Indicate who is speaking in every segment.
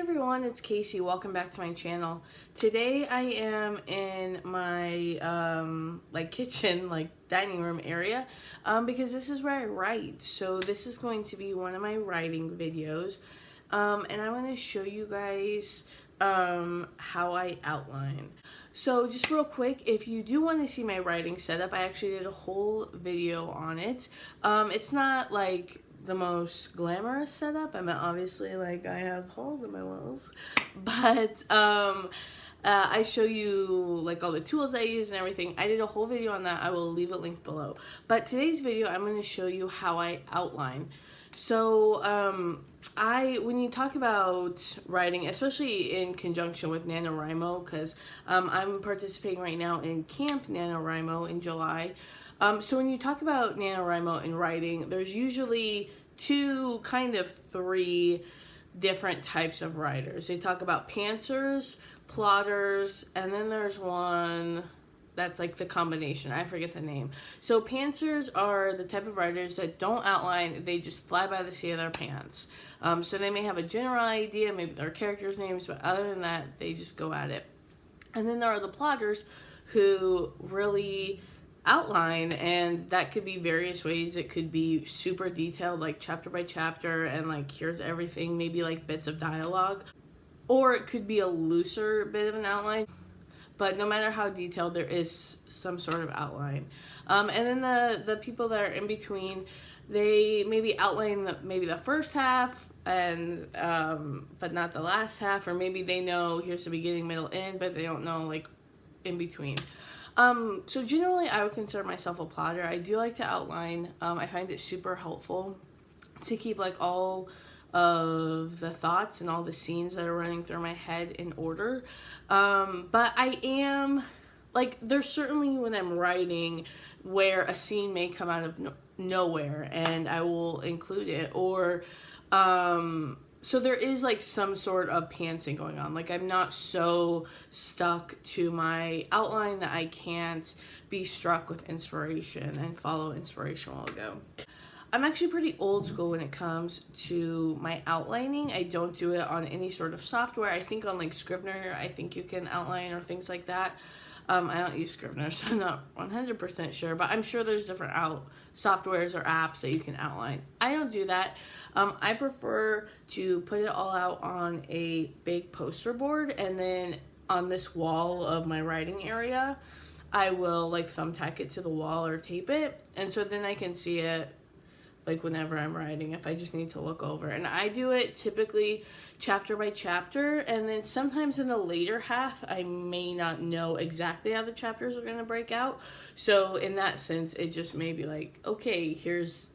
Speaker 1: everyone, it's Casey. Welcome back to my channel. Today I am in my kitchen, dining room area, because this is where I write. So this is going to be one of my writing videos, and I want to show you guys how I outline. So just real quick, if you do want to see my writing setup, I actually did a whole video on it. It's not like the most glamorous setup. I mean, obviously, I have holes in my walls, but I show you all the tools I use and everything. I did a whole video on that. I will leave it linked below. But today's video, I'm going to show you how I outline. So when you talk about writing, especially in conjunction with NaNoWriMo, because I'm participating right now in Camp NaNoWriMo in July. So when you talk about NaNoWriMo and writing, there's usually three different types of writers. They talk about pantsers, plotters, and then there's one that's like the combination. I forget the name. So pantsers are the type of writers that don't outline. They just fly by the seat of their pants. So they may have a general idea, maybe their characters' names, but other than that, they just go at it. And then there are the plotters who really outline, and that could be various ways. It could be super detailed, like chapter by chapter, and here's everything, maybe bits of dialogue. Or it could be a looser bit of an outline. But no matter how detailed, there is some sort of outline. And then the people that are in between, they maybe outline the first half, and but not the last half, or maybe they know here's the beginning, middle, end, but they don't know in between. So generally I would consider myself a plotter. I do like to outline. I find it super helpful to keep all of the thoughts and all the scenes that are running through my head in order. But I am, there's certainly when I'm writing where a scene may come out of nowhere and I will include it, or, so there is some sort of pantsing going on. I'm not so stuck to my outline that I can't be struck with inspiration and follow inspiration while I go. I'm actually pretty old school when it comes to my outlining. I don't do it on any sort of software. I think on Scrivener, I think you can outline or things like that. I don't use Scrivener, so I'm not 100% sure, but I'm sure there's different softwares or apps that you can outline. I don't do that. I prefer to put it all out on a big poster board, and then on this wall of my writing area, I will thumbtack it to the wall or tape it, and so then I can see it whenever I'm writing, if I just need to look over. And I do it typically chapter by chapter, and then sometimes in the later half I may not know exactly how the chapters are going to break out, so in that sense it just may be okay, here's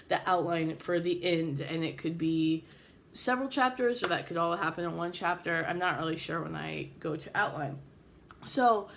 Speaker 1: the outline for the end, and it could be several chapters, or that could all happen in one chapter. I'm not really sure when I go to outline. So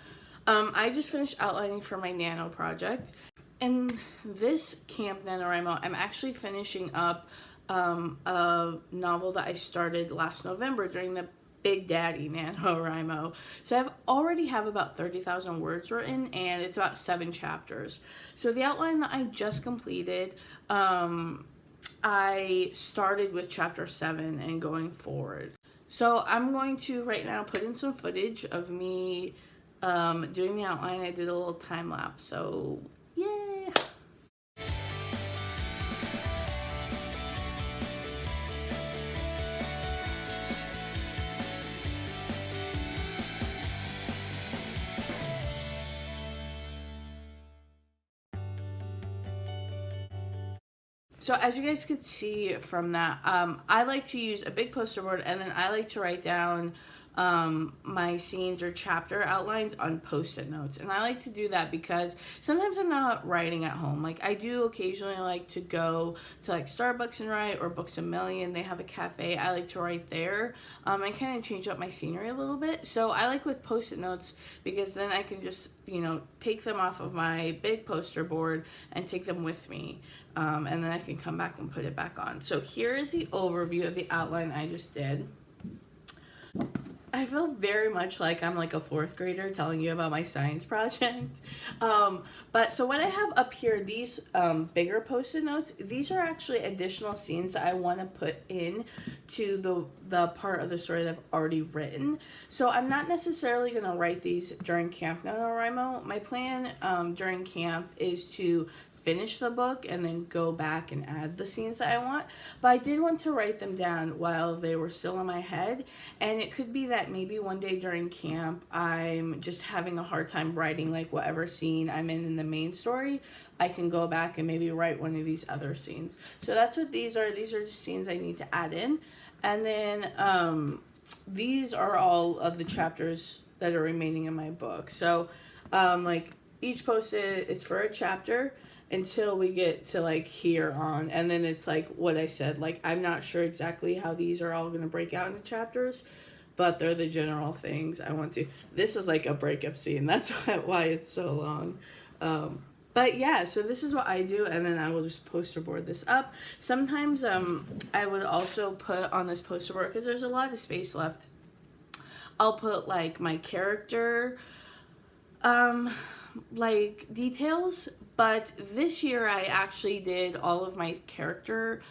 Speaker 1: I just finished outlining for my Nano project. In this Camp NaNoWriMo, I'm actually finishing up a novel that I started last November during the Big Daddy NaNoWriMo. So I already have about 30,000 words written, and it's about 7 chapters. So the outline that I just completed, I started with chapter 7 and going forward. So I'm going to right now put in some footage of me doing the outline. I did a little time lapse, so yay! So as you guys could see from that, I like to use a big poster board, and then I like to write down my scenes or chapter outlines on post-it notes. And I like to do that because sometimes I'm not writing at home. I do occasionally like to go to Starbucks and write, or Books A Million. They have a cafe. I like to write there and kind of change up my scenery a little bit. So I like with post-it notes because then I can just take them off of my big poster board and take them with me, and then I can come back and put it back on. So here is the overview of the outline I just did. I feel very much like I'm like a fourth grader telling you about my science project. But so what I have up here, these bigger post-it notes, these are actually additional scenes that I want to put in to the part of the story that I've already written. So I'm not necessarily going to write these during Camp NaNoWriMo. My plan during camp is to finish the book and then go back and add the scenes that I want. But I did want to write them down while they were still in my head. And it could be that maybe one day during camp, I'm just having a hard time writing like whatever scene I'm in the main story. I can go back and maybe write one of these other scenes. So that's what these are. These are just scenes I need to add in. And then these are all of the chapters that are remaining in my book. So like each post-it is for a chapter until we get to like here on, and then it's like what I said, like I'm not sure exactly how these are all going to break out into chapters, but they're the general things I want to. This is like a breakup scene, that's why it's so long. But yeah, so this is what I do, and then I will just poster board this up. Sometimes I would also put on this poster board, because there's a lot of space left, I'll put like my character like details. But this year I actually did all of my character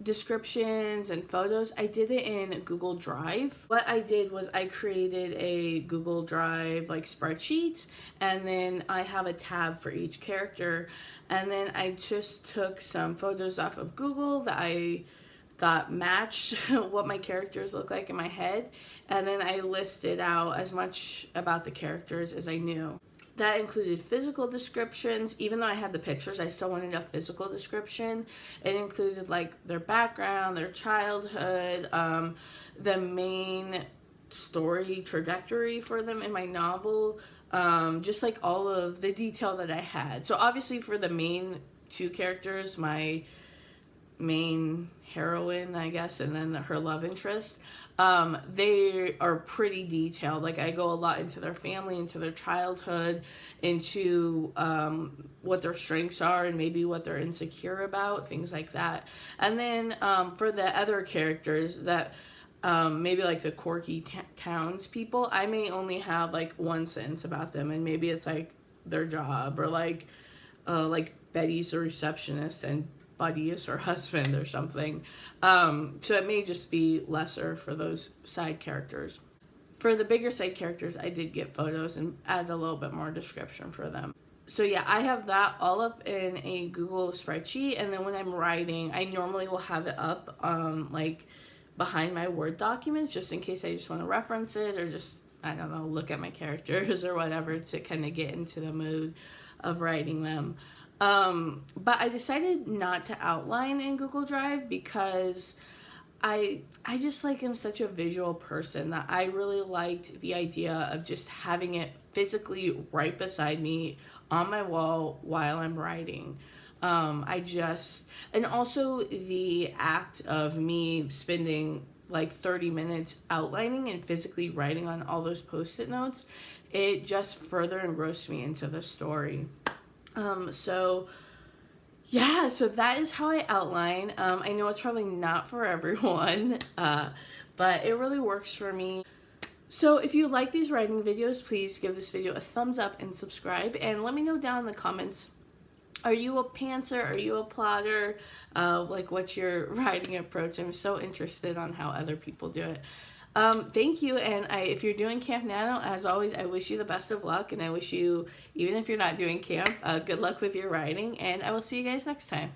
Speaker 1: descriptions and photos. I did it in Google Drive. What I did was I created a Google Drive like spreadsheet, and then I have a tab for each character, and then I just took some photos off of Google that I thought matched what my characters look like in my head, and then I listed out as much about the characters as I knew. That included physical descriptions. Even though I had the pictures, I still wanted a physical description. It included like their background, their childhood, the main story trajectory for them in my novel, just like all of the detail that I had. So obviously for the main two characters, my main heroine, I guess, and then her love interest, they are pretty detailed. Like I go a lot into their family, into their childhood, into what their strengths are and maybe what they're insecure about, things like that. And then for the other characters that maybe like the quirky townspeople, I may only have like one sentence about them, and maybe it's like their job, or like Betty's a receptionist and Buddy is her husband or something. So it may just be lesser for those side characters. For the bigger side characters, I did get photos and add a little bit more description for them. So yeah, I have that all up in a Google spreadsheet, and then when I'm writing, I normally will have it up like behind my Word documents, just in case I just want to reference it, or just, I don't know, look at my characters or whatever to kind of get into the mood of writing them. But I decided not to outline in Google Drive because I just like am such a visual person that I really liked the idea of just having it physically right beside me on my wall while I'm writing. And also the act of me spending like 30 minutes outlining and physically writing on all those post-it notes, it just further engrossed me into the story. So that is how I outline. I know it's probably not for everyone, but it really works for me. So if you like these writing videos, please give this video a thumbs up and subscribe, and let me know down in the comments, are you a pantser? Are you a plotter? Like, what's your writing approach? I'm so interested on how other people do it. Thank you, and if you're doing Camp Nano, as always, I wish you the best of luck, and I wish you, even if you're not doing camp, good luck with your writing, and I will see you guys next time.